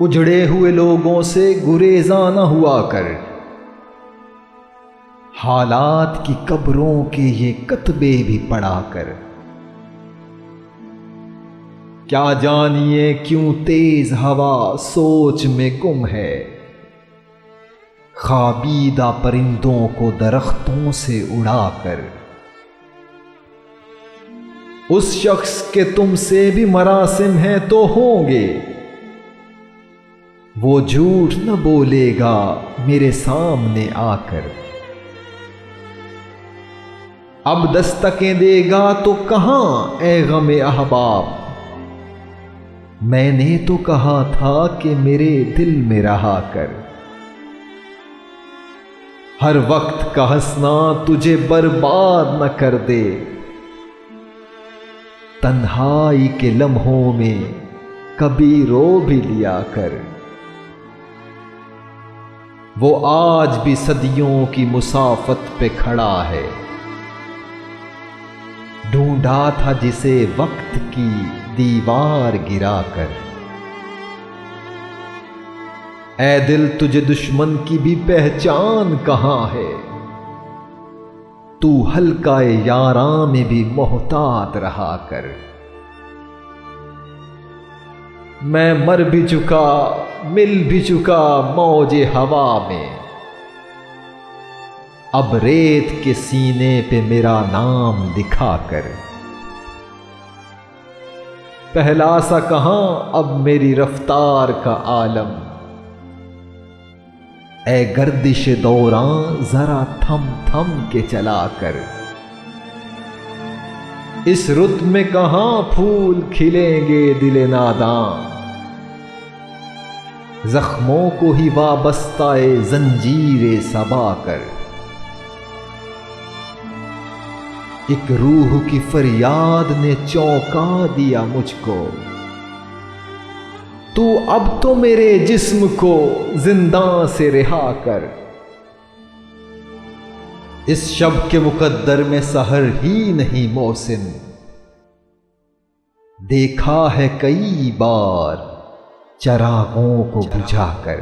उजड़े हुए लोगों से गुरेज़ा न हुआ कर। हालात की कब्रों के ये कतबे भी पढ़ा कर। क्या जानिए क्यों तेज हवा सोच में गुम है, ख्वाबीदा परिंदों को दरख्तों से उड़ाकर। उस शख्स के तुमसे भी मरासिम हैं तो होंगे, वो झूठ न बोलेगा मेरे सामने आकर। अब दस्तकें देगा तो कहां ए गमे अहबाब, मैंने तो कहा था कि मेरे दिल में रहा कर। हर वक्त का हंसना तुझे बर्बाद न कर दे, तन्हाई के लम्हों में कभी रो भी लिया कर। वो आज भी सदियों की मुसाफत पे खड़ा है, ढूंढा था जिसे वक्त की दीवार गिराकर। ऐ दिल तुझे दुश्मन की भी पहचान कहां है, तू हल्काए यारां में भी मोहतात रहा कर। मैं मर भी चुका मिल भी चुका मौजे हवा में, अब रेत के सीने पे मेरा नाम लिखा कर। पहला सा कहां अब मेरी रफ्तार का आलम, ऐ गर्दिश दौरान जरा थम थम के चला कर। इस रुत में कहां फूल खिलेंगे दिले नादां, जख्मों को ही वाबस्ताए जंजीरे सबा कर। एक रूह की फरियाद ने चौंका दिया मुझको, तू अब तो मेरे जिस्म को जिंदा से रिहा कर। इस शब के मुकद्दर में सहर ही नहीं मोहसिन, देखा है कई बार चरागों को बुझा कर।